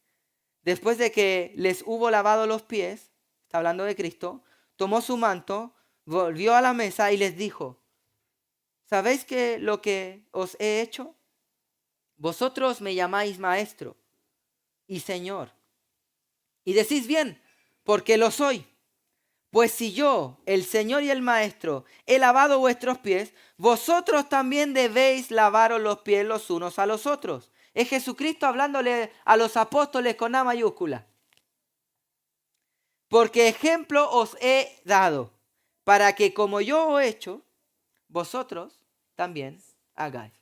después de que les hubo lavado los pies, está hablando de Cristo, tomó su manto, volvió a la mesa y les dijo, ¿sabéis qué lo que os he hecho? Vosotros me llamáis maestro y señor. Y decís bien, porque lo soy. Pues si yo, el Señor y el Maestro, he lavado vuestros pies, vosotros también debéis lavaros los pies los unos a los otros. Es Jesucristo hablándole a los apóstoles con A mayúscula. Porque ejemplo os he dado, para que como yo he hecho, vosotros también hagáis.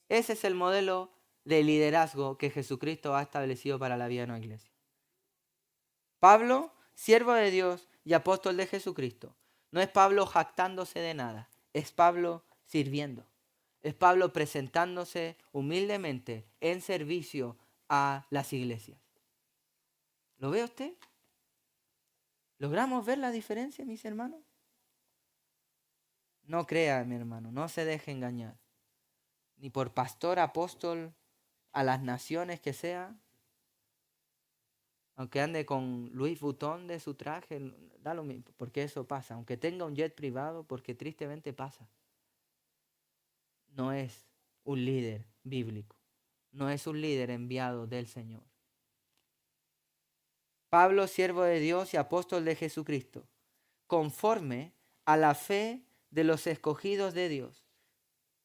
Ese es el modelo de liderazgo que Jesucristo ha establecido para la vida de una iglesia. Pablo, siervo de Dios y apóstol de Jesucristo, no es Pablo jactándose de nada, es Pablo sirviendo. Es Pablo presentándose humildemente en servicio a las iglesias. ¿Lo ve usted? ¿Logramos ver la diferencia, mis hermanos? No crea, mi hermano, no se deje engañar. Ni por pastor, apóstol, a las naciones que sea. Aunque ande con Louis Vuitton de su traje, da lo mismo, porque eso pasa. Aunque tenga un jet privado, porque tristemente pasa. No es un líder bíblico. No es un líder enviado del Señor. Pablo, siervo de Dios y apóstol de Jesucristo, conforme a la fe de los escogidos de Dios.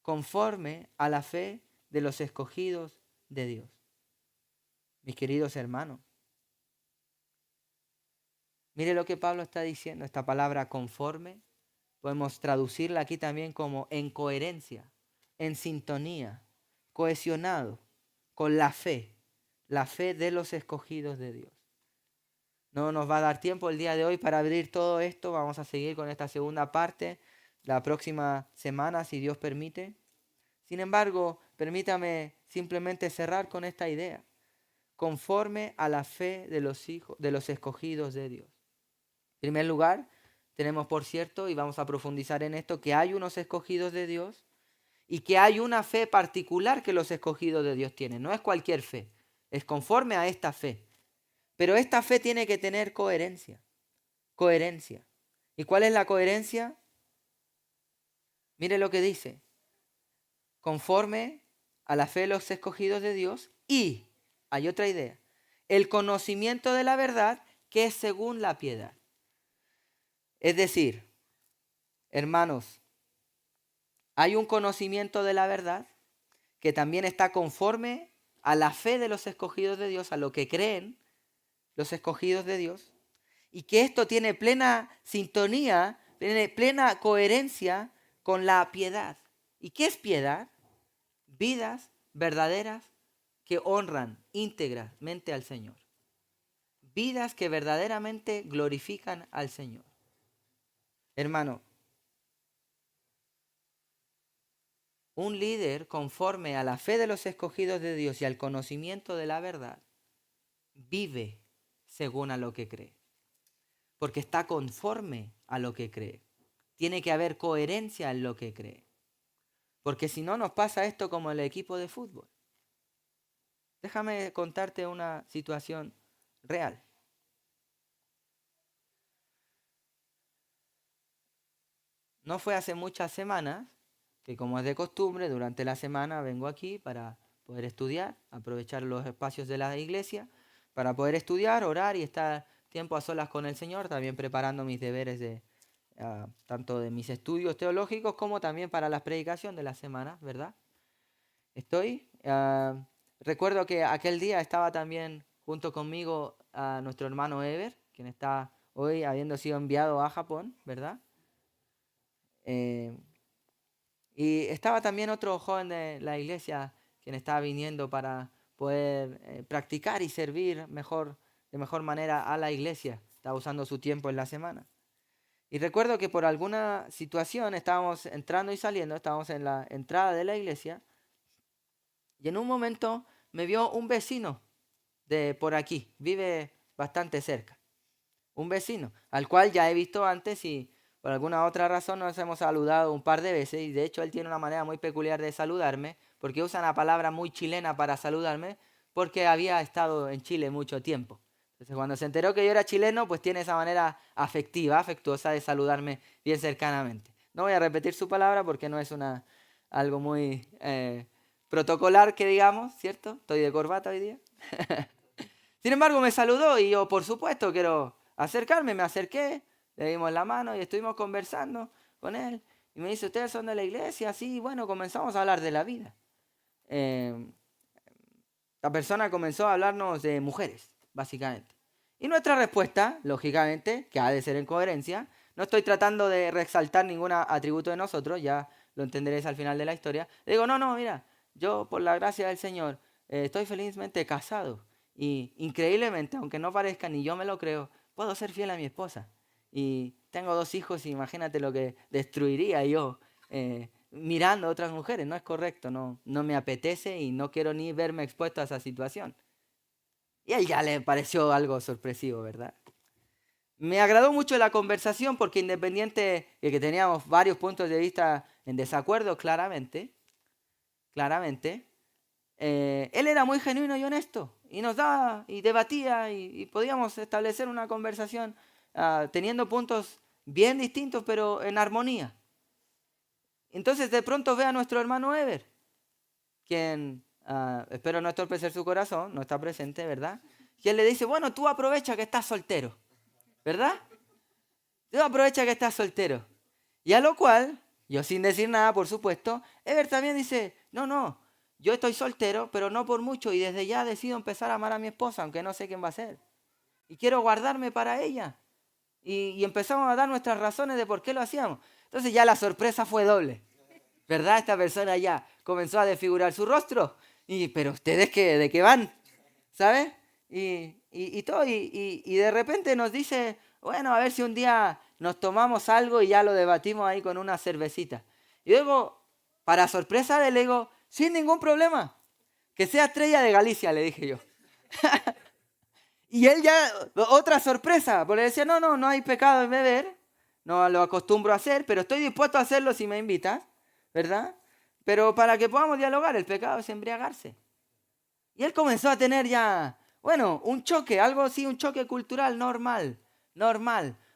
Conforme a la fe de los escogidos de Dios. Mis queridos hermanos, mire lo que Pablo está diciendo, esta palabra conforme, podemos traducirla aquí también como en coherencia, en sintonía, cohesionado con la fe de los escogidos de Dios. No nos va a dar tiempo el día de hoy para abrir todo esto, vamos a seguir con esta segunda parte la próxima semana, si Dios permite. Sin embargo, permítame simplemente cerrar con esta idea, conforme a la fe de los escogidos de Dios. En primer lugar, tenemos por cierto, y vamos a profundizar en esto, que hay unos escogidos de Dios y que hay una fe particular que los escogidos de Dios tienen. No es cualquier fe, es conforme a esta fe. Pero esta fe tiene que tener coherencia. Coherencia. ¿Y cuál es la coherencia? Mire lo que dice. Conforme a la fe de los escogidos de Dios y, hay otra idea, el conocimiento de la verdad que es según la piedad. Es decir, hermanos, hay un conocimiento de la verdad que también está conforme a la fe de los escogidos de Dios, a lo que creen los escogidos de Dios, y que esto tiene plena sintonía, tiene plena coherencia con la piedad. ¿Y qué es piedad? Vidas verdaderas que honran íntegramente al Señor. Vidas que verdaderamente glorifican al Señor. Hermano, un líder conforme a la fe de los escogidos de Dios y al conocimiento de la verdad, vive según a lo que cree. Porque está conforme a lo que cree. Tiene que haber coherencia en lo que cree. Porque si no nos pasa esto como el equipo de fútbol. Déjame contarte una situación real. No fue hace muchas semanas que, como es de costumbre, durante la semana vengo aquí para poder estudiar, aprovechar los espacios de la iglesia, para poder estudiar, orar y estar tiempo a solas con el Señor, también preparando mis deberes tanto de mis estudios teológicos como también para la predicación de la semana, ¿verdad? Recuerdo que aquel día estaba también junto conmigo nuestro hermano Ever, quien está hoy habiendo sido enviado a Japón, ¿verdad? Y estaba también otro joven de la iglesia quien estaba viniendo para poder practicar y servir de mejor manera a la iglesia. Estaba usando su tiempo en la semana. Y recuerdo que por alguna situación estábamos entrando y saliendo, estábamos en la entrada de la iglesia y en un momento me vio un vecino de por aquí, vive bastante cerca. Un vecino, al cual ya he visto antes y por alguna otra razón nos hemos saludado un par de veces y de hecho él tiene una manera muy peculiar de saludarme porque usa una palabra muy chilena para saludarme porque había estado en Chile mucho tiempo. Entonces cuando se enteró que yo era chileno pues tiene esa manera afectiva, afectuosa de saludarme bien cercanamente. No voy a repetir su palabra porque no es algo muy protocolar que digamos, ¿cierto? Estoy de corbata hoy día. Sin embargo, me saludó y yo, por supuesto, quiero acercarme. Me acerqué, le dimos la mano y estuvimos conversando con él. Y me dice, ¿ustedes son de la iglesia? Sí, bueno, comenzamos a hablar de la vida. La persona comenzó a hablarnos de mujeres, básicamente. Y nuestra respuesta, lógicamente, que ha de ser en coherencia, no estoy tratando de resaltar ningún atributo de nosotros, ya lo entenderéis al final de la historia. Le digo, no, mira, yo por la gracia del Señor estoy felizmente casado y increíblemente, aunque no parezca ni yo me lo creo, puedo ser fiel a mi esposa. Y tengo 2 hijos y imagínate lo que destruiría yo mirando a otras mujeres. No es correcto, no me apetece y no quiero ni verme expuesto a esa situación. Y a él ya le pareció algo sorpresivo, ¿verdad? Me agradó mucho la conversación porque independiente de que teníamos varios puntos de vista en desacuerdo, claramente, él era muy genuino y honesto y nos daba y debatía y podíamos establecer una conversación teniendo puntos bien distintos pero en armonía. Entonces de pronto ve a nuestro hermano Ever, quien espero no estorpecer su corazón, no está presente, ¿verdad? Y él le dice, bueno, tú aprovecha que estás soltero, ¿verdad? Tú aprovecha que estás soltero. Y a lo cual, yo sin decir nada, por supuesto, Ever también dice, no, yo estoy soltero, pero no por mucho, y desde ya decido empezar a amar a mi esposa, aunque no sé quién va a ser. Y quiero guardarme para ella. Y empezamos a dar nuestras razones de por qué lo hacíamos. Entonces ya la sorpresa fue doble, ¿verdad? Esta persona ya comenzó a desfigurar su rostro. Pero ustedes de qué van, ¿sabes? Y todo, y de repente nos dice, bueno, a ver si un día nos tomamos algo y ya lo debatimos ahí con una cervecita. Y luego, para sorpresa del ego, sin ningún problema, que sea Estrella de Galicia, le dije yo. Y él ya, otra sorpresa, porque decía, no hay pecado en beber, no lo acostumbro a hacer, pero estoy dispuesto a hacerlo si me invitas, ¿verdad? Pero para que podamos dialogar, el pecado es embriagarse. Y él comenzó a tener ya, bueno, un choque, algo así, un choque cultural normal,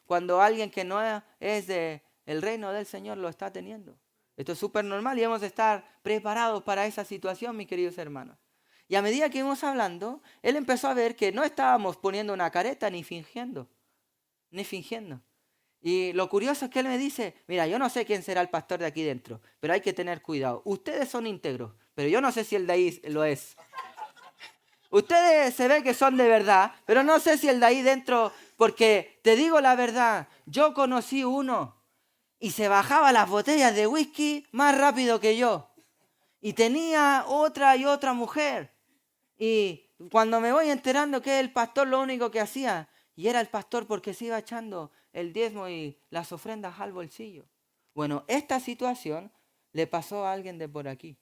cuando alguien que no es de el reino del Señor lo está teniendo. Esto es súper normal y debemos estar preparados para esa situación, mis queridos hermanos. Y a medida que íbamos hablando, él empezó a ver que no estábamos poniendo una careta ni fingiendo. Y lo curioso es que él me dice, mira, yo no sé quién será el pastor de aquí dentro, pero hay que tener cuidado. Ustedes son íntegros, pero yo no sé si el de ahí lo es. Ustedes se ve que son de verdad, pero no sé si el de ahí dentro, porque te digo la verdad, yo conocí uno y se bajaba las botellas de whisky más rápido que yo. Y tenía otra y otra mujer. Y cuando me voy enterando que el pastor lo único que hacía, y era el pastor porque se iba echando el diezmo y las ofrendas al bolsillo. Bueno, esta situación le pasó a alguien de por aquí.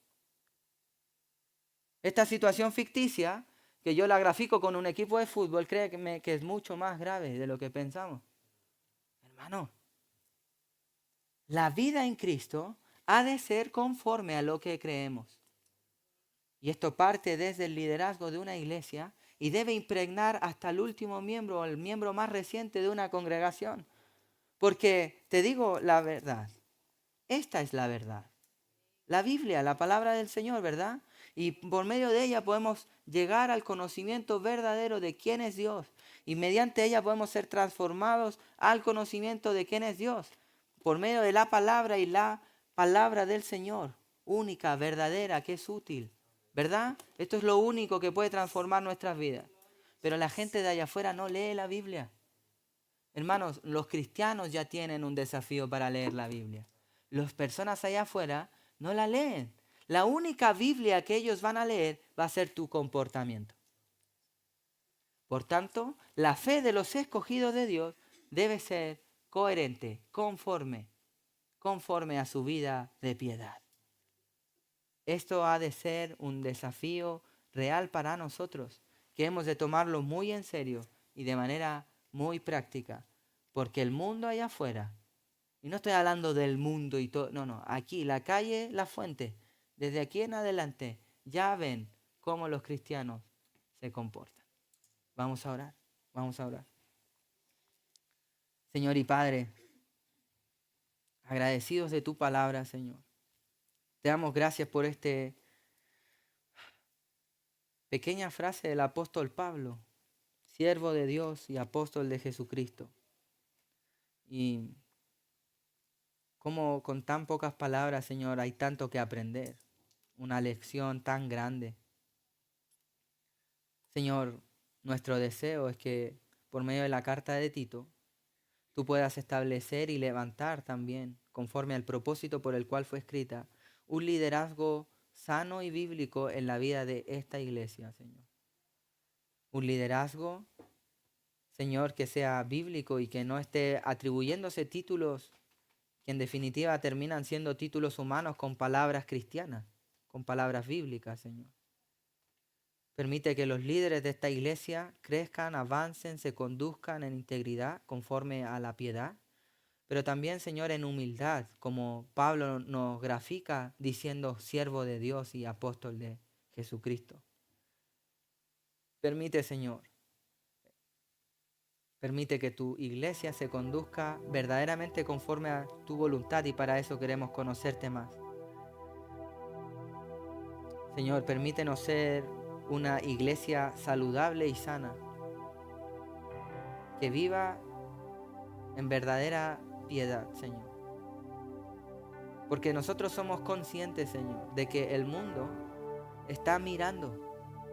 Esta situación ficticia, que yo la grafico con un equipo de fútbol, créeme que es mucho más grave de lo que pensamos. Hermano, la vida en Cristo ha de ser conforme a lo que creemos. Y esto parte desde el liderazgo de una iglesia y debe impregnar hasta el último miembro o el miembro más reciente de una congregación. Porque te digo la verdad, esta es la verdad. La Biblia, la palabra del Señor, ¿verdad? Y por medio de ella podemos llegar al conocimiento verdadero de quién es Dios. Y mediante ella podemos ser transformados al conocimiento de quién es Dios. Por medio de la palabra y la palabra del Señor. Única, verdadera, que es útil. ¿Verdad? Esto es lo único que puede transformar nuestras vidas. Pero la gente de allá afuera no lee la Biblia. Hermanos, los cristianos ya tienen un desafío para leer la Biblia. Las personas allá afuera no la leen. La única Biblia que ellos van a leer va a ser tu comportamiento. Por tanto, la fe de los escogidos de Dios debe ser coherente, conforme a su vida de piedad. Esto ha de ser un desafío real para nosotros, que hemos de tomarlo muy en serio y de manera muy práctica, porque el mundo allá afuera, y no estoy hablando del mundo y todo, no, aquí, la calle, la fuente, desde aquí en adelante, ya ven cómo los cristianos se comportan. Vamos a orar. Señor y Padre, agradecidos de tu palabra, Señor. Te damos gracias por esta pequeña frase del apóstol Pablo, siervo de Dios y apóstol de Jesucristo. Y como con tan pocas palabras, Señor, hay tanto que aprender, una lección tan grande. Señor, nuestro deseo es que por medio de la carta de Tito, tú puedas establecer y levantar también, conforme al propósito por el cual fue escrita, un liderazgo sano y bíblico en la vida de esta iglesia, Señor. Un liderazgo, Señor, que sea bíblico y que no esté atribuyéndose títulos que en definitiva terminan siendo títulos humanos con palabras cristianas, con palabras bíblicas, Señor. Permite que los líderes de esta iglesia crezcan, avancen, se conduzcan en integridad conforme a la piedad, pero también, Señor, en humildad, como Pablo nos grafica diciendo siervo de Dios y apóstol de Jesucristo. Permite, Señor, permite que tu iglesia se conduzca verdaderamente conforme a tu voluntad y para eso queremos conocerte más. Señor, permítenos ser una iglesia saludable y sana, que viva en verdadera piedad, Señor. Porque nosotros somos conscientes, Señor, de que el mundo está mirando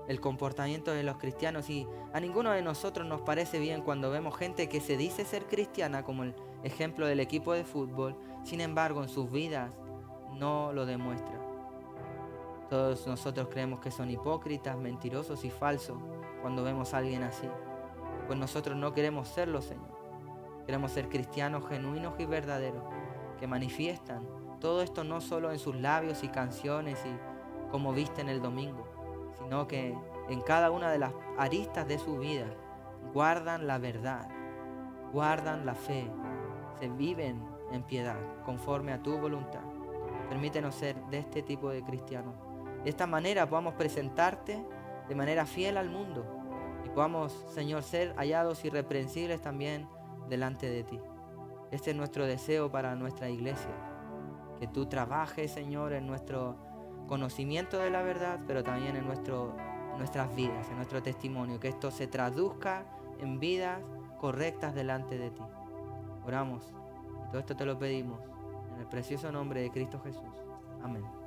el comportamiento de los cristianos y a ninguno de nosotros nos parece bien cuando vemos gente que se dice ser cristiana, como el ejemplo del equipo de fútbol, sin embargo en sus vidas no lo demuestra. Todos nosotros creemos que son hipócritas, mentirosos y falsos cuando vemos a alguien así. Pues nosotros no queremos serlo, Señor. Queremos ser cristianos genuinos y verdaderos, que manifiestan todo esto no solo en sus labios y canciones y como visten el domingo, sino que en cada una de las aristas de su vida guardan la verdad, guardan la fe, se viven en piedad, conforme a tu voluntad. Permítenos ser de este tipo de cristianos. De esta manera podamos presentarte de manera fiel al mundo y podamos, Señor, ser hallados irreprensibles también delante de ti. Este es nuestro deseo para nuestra iglesia, que tú trabajes, Señor, en nuestro conocimiento de la verdad, pero también en nuestras vidas, en nuestro testimonio, que esto se traduzca en vidas correctas delante de ti. Oramos y todo esto te lo pedimos en el precioso nombre de Cristo Jesús. Amén.